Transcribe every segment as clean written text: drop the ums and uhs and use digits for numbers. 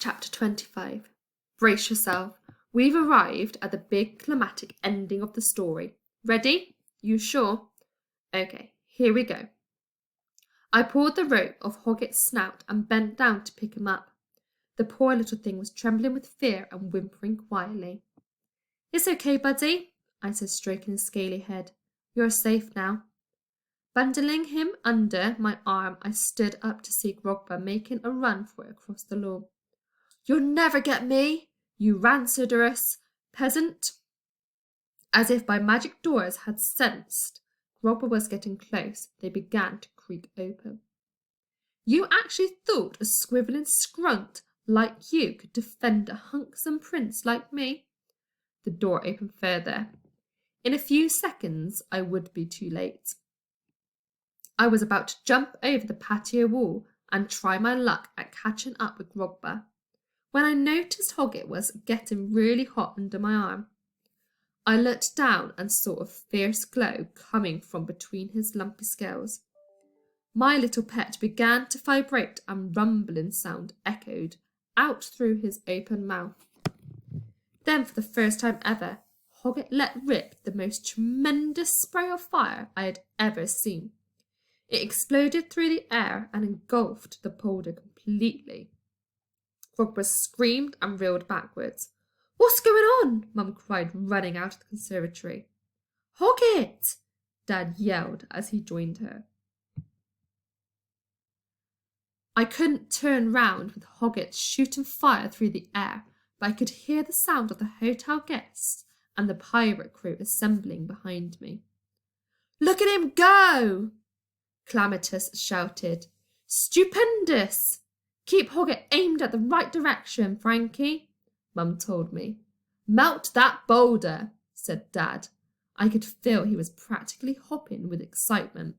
Chapter 25. Brace yourself. We've arrived at the big climatic ending of the story. Ready? You sure? Okay, here we go. I pulled the rope off Hoggett's snout and bent down to pick him up. The poor little thing was trembling with fear and whimpering quietly. It's okay, Buddy, I said, stroking his scaly head. You're safe now. Bundling him under my arm, I stood up to see Grogba making a run for it across the lawn. You'll never get me, you rancidorous peasant. As if by magic doors had sensed Grogba was getting close, they began to creak open. You actually thought a scribbling scrunt like you could defend a hunksome prince like me? The door opened further. In a few seconds, I would be too late. I was about to jump over the patio wall and try my luck at catching up with Grogba, when I noticed Hoggett was getting really hot under my arm. I looked down and saw a fierce glow coming from between his lumpy scales. My little pet began to vibrate and rumbling sound echoed out through his open mouth. Then, for the first time ever, Hoggett let rip the most tremendous spray of fire I had ever seen. It exploded through the air and engulfed the boulder completely. Grogba screamed and reeled backwards. What's going on? Mum cried, running out of the conservatory. Hoggett! Dad yelled as he joined her. I couldn't turn round with Hoggett shooting fire through the air, but I could hear the sound of the hotel guests and the pirate crew assembling behind me. Look at him go! Clematis shouted. Stupendous! Keep Hoggett aimed at the right direction, Frankie, Mum told me. Melt that boulder, said Dad. I could feel he was practically hopping with excitement.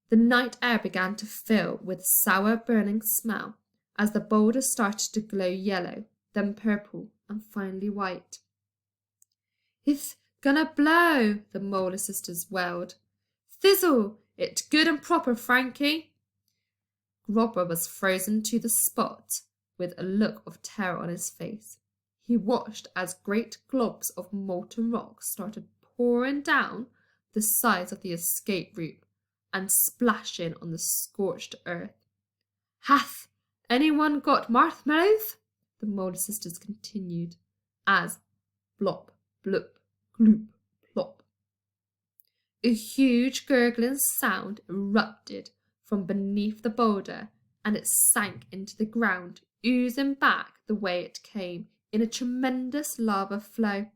The night air began to fill with sour burning smell as the boulder started to glow yellow, then purple, and finally white. It's gonna blow, the Molar sisters wailed. Fizzle! It's good and proper, Frankie. Grogba was frozen to the spot with a look of terror on his face. He watched as great globs of molten rock started pouring down the sides of the escape route and splashing on the scorched earth. Hath anyone got marshmallows? The Molar sisters continued as blop, bloop, gloop, plop. A huge gurgling sound erupted from beneath the boulder, and it sank into the ground, oozing back the way it came in a tremendous lava flow.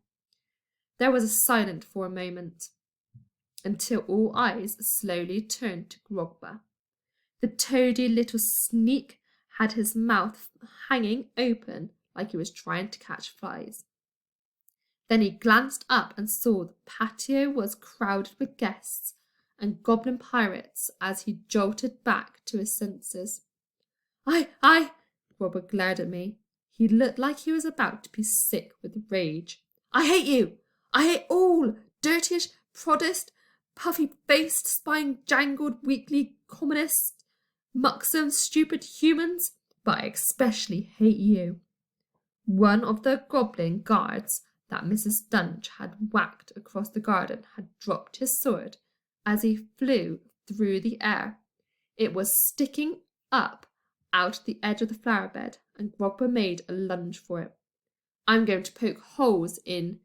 There was a silence for a moment, until all eyes slowly turned to Grogba. The toady little sneak had his mouth hanging open like he was trying to catch flies. Then he glanced up and saw the patio was crowded with guests and goblin pirates as he jolted back to his senses. Grogba glared at me. He looked like he was about to be sick with rage. I hate you! I hate all dirtyish, proddest, puffy-faced, spine-jangled, weakly communist, mucksome, stupid humans, but I especially hate you. One of the goblin guards that Mrs. Dunch had whacked across the garden had dropped his sword as he flew through the air. It was sticking up out the edge of the flower bed, and Grogba made a lunge for it. I'm going to poke holes in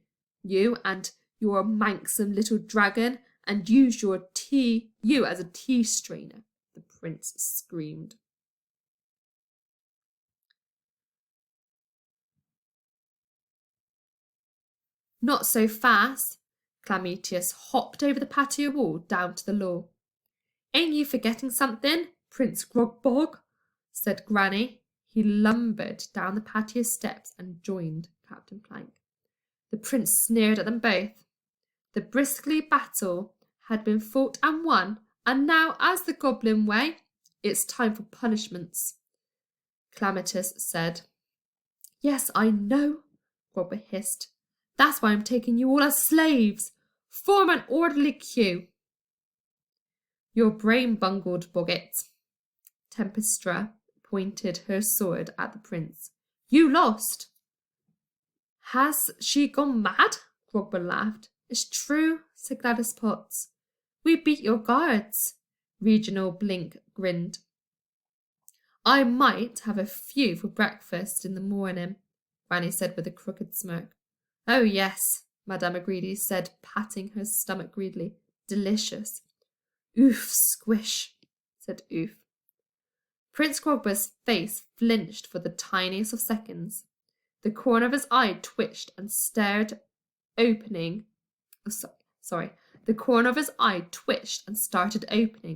you and your manxome little dragon, and use you as a tea strainer, the prince screamed. Not so fast. Clamitius hopped over the patio wall down to the lawn. Ain't you forgetting something, Prince Grogbog? Said Granny. He lumbered down the patio steps and joined Captain Plank. The prince sneered at them both. The briskly battle had been fought and won, and now, as the goblin way, it's time for punishments, Clematis said. Yes, I know, Grogba hissed. That's why I'm taking you all as slaves. Form an orderly queue. Your brain bungled, Boggett. Tempestra pointed her sword at the prince. You lost. Has she gone mad? Grogber laughed. It's true, said Gladys Potts. We beat your guards. Regional Blink grinned. I might have a few for breakfast in the morning, Granny said with a crooked smirk. Oh, yes, Madame Agredi said, patting her stomach greedily. Delicious. Oof, squish, said Oof. Prince Grogber's face flinched for the tiniest of seconds. The corner of his eye twitched and started opening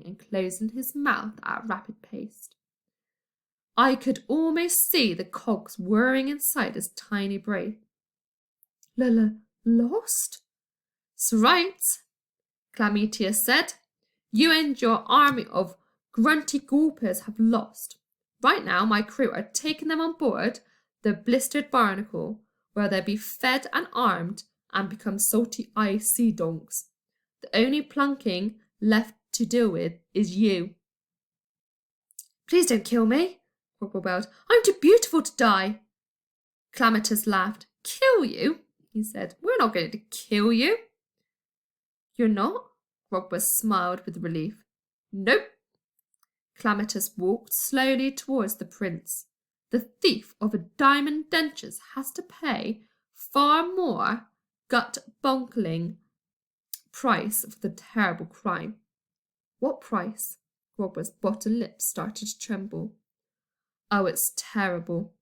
and closing his mouth at rapid pace. I could almost see the cogs whirring inside his tiny brain. Lost? "'S right," Clamitius said. "You and your army of grunty gulpers have lost. Right now my crew are taking them on board the blistered barnacle, where they'll be fed and armed and become salty-eyed sea donks. The only plunking left to deal with is you." "Please don't kill me," Grogber wailed. "I'm too beautiful to die." Clamitius laughed. "Kill you?" he said. "We're not going to kill you." "You're not?" Grogber smiled with relief. "Nope." Clamitius walked slowly towards the prince. The thief of a diamond dentures has to pay far more gut-bunkling price for the terrible crime. "What price?" Grogber's bottom lip started to tremble. "Oh, it's terrible."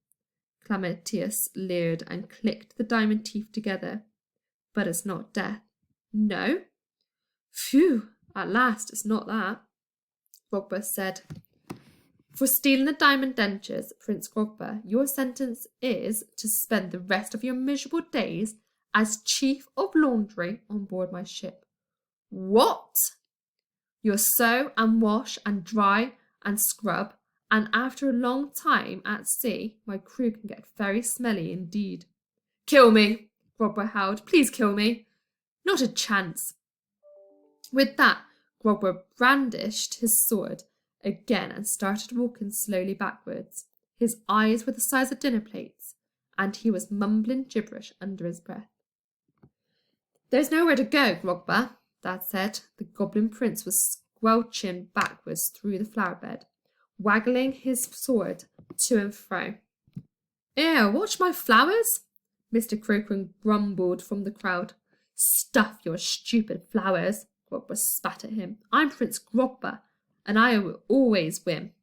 Clamitius leered and clicked the diamond teeth together. "But it's not death." "No?" "Phew, at last it's not that," Grogber said. "For stealing the diamond dentures, Prince Grogber, your sentence is to spend the rest of your miserable days as chief of laundry on board my ship." "What?" "You'll sew and wash and dry and scrub, and after a long time at sea, my crew can get very smelly indeed." "Kill me," Grogber howled. "Please kill me." "Not a chance." With that, Grogber brandished his sword again and started walking slowly backwards. His eyes were the size of dinner plates, and he was mumbling gibberish under his breath. "There's nowhere to go, Grogber," Dad said. The Goblin Prince was squelching backwards through the flower bed, waggling his sword to and fro. "Ew, watch my flowers," Mr. Croquin grumbled from the crowd. "Stuff your stupid flowers," Grogber spat at him. "I'm Prince Grogber, and I will always win."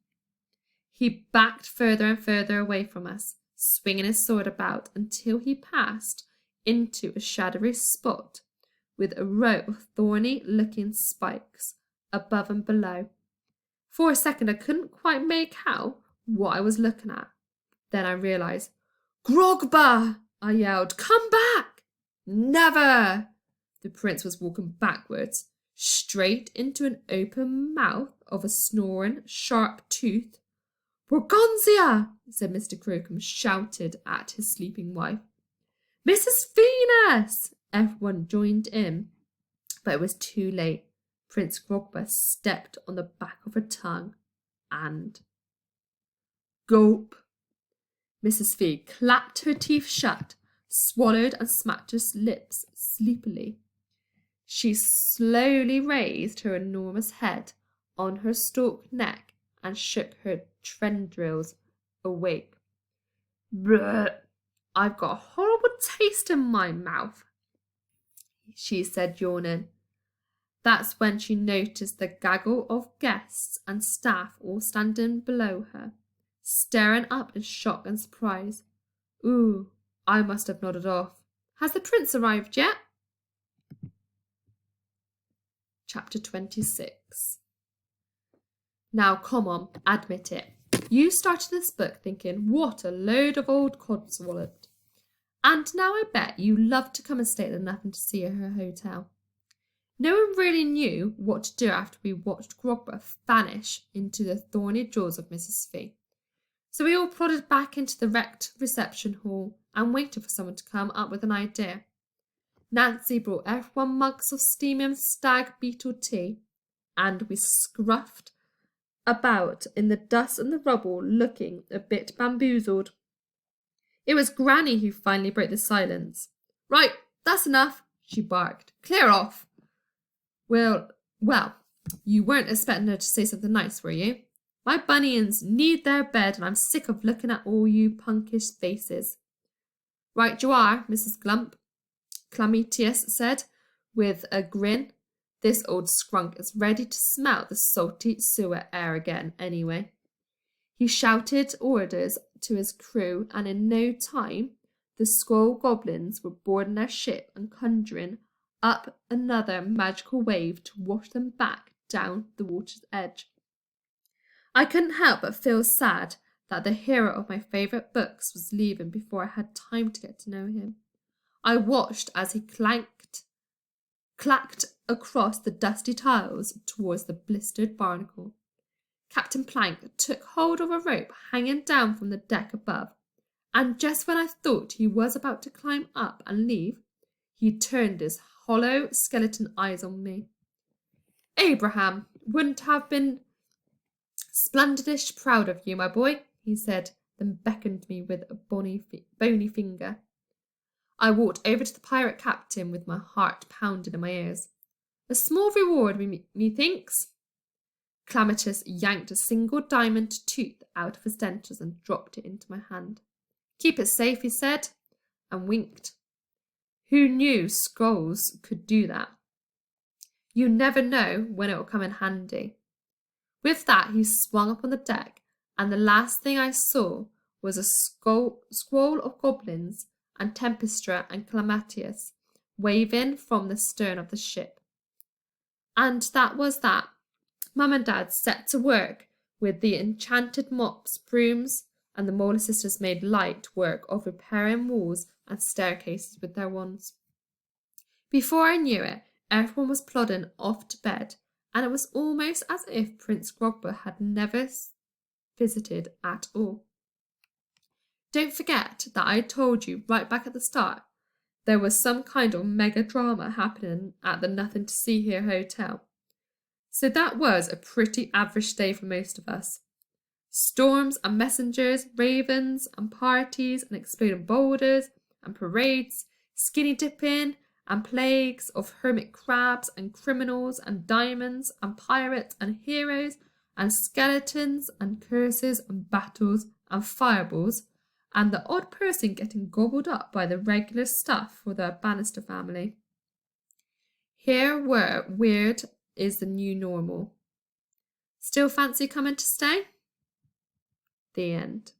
He backed further and further away from us, swinging his sword about until he passed into a shadowy spot with a row of thorny-looking spikes above and below. For a second I couldn't quite make out what I was looking at. Then I realised. "Grogber!" I yelled. "Come back!" "Never!" The prince was walking backwards, straight into an open mouth of a snoring, sharp tooth. "Borgonzia!" said Mr. Crocombe, shouted at his sleeping wife. "Mrs. Venus!" Everyone joined in, but it was too late. Prince Grogber stepped on the back of her tongue and... Gulp! Mrs. Fee clapped her teeth shut, swallowed and smacked her lips sleepily. She slowly raised her enormous head on her stalked neck and shook her tendrils awake. "Bleh! I've got a horrible taste in my mouth," she said, yawning. That's when she noticed the gaggle of guests and staff all standing below her, staring up in shock and surprise. "Ooh, I must have nodded off. Has the prince arrived yet?" Chapter 26. Now, come on, admit it. You started this book thinking, what a load of old codswallop. And now I bet you love to come and stay at the Nothing to See at her hotel. No one really knew what to do after we watched Grogber vanish into the thorny jaws of Mrs. Fee. So we all plodded back into the wrecked reception hall and waited for someone to come up with an idea. Nancy brought everyone mugs of steaming stag beetle tea, and we scruffed about in the dust and the rubble looking a bit bamboozled. It was Granny who finally broke the silence. Right, that's enough, she barked. Clear off. Well, you weren't expecting her to say something nice, were you? My bunions need their bed, and I'm sick of looking at all you punkish faces. Right you are, Mrs. Glump, Clamitius said, with a grin. This old skunk is ready to smell the salty sewer air again, anyway. He shouted orders to his crew, and in no time the squirrel goblins were boarding their ship and conjuring up another magical wave to wash them back down the water's edge. I couldn't help but feel sad that the hero of my favourite books was leaving before I had time to get to know him. I watched as he clacked across the dusty tiles towards the blistered barnacle. Captain Plank took hold of a rope hanging down from the deck above, and just when I thought he was about to climb up and leave, he turned his hollow skeleton eyes on me. Abraham wouldn't have been splendidish proud of you, my boy, he said, then beckoned me with a bony finger. I walked over to the pirate captain with my heart pounding in my ears. A small reward, methinks. Clamitius yanked a single diamond tooth out of his dentures and dropped it into my hand. Keep it safe, he said, and winked. Who knew skulls could do that? You never know when it will come in handy. With that, he swung up on the deck, and the last thing I saw was a squall of goblins and Tempestra and Clamatius waving from the stern of the ship. And that was that. Mum and Dad set to work with the enchanted mops, brooms, and the Molar sisters made light work of repairing walls and staircases with their wands. Before I knew it, everyone was plodding off to bed, and it was almost as if Prince Grogba had never visited at all. Don't forget that I told you right back at the start there was some kind of mega drama happening at the Nothing to See Here hotel. So that was a pretty average day for most of us. Storms and messengers, ravens and parties and exploding boulders and parades, skinny dipping and plagues of hermit crabs and criminals and diamonds and pirates and heroes and skeletons and curses and battles and fireballs, and the odd person getting gobbled up by the regular stuff for the Bannister family. Here were weird is the new normal. Still fancy coming to stay? The end.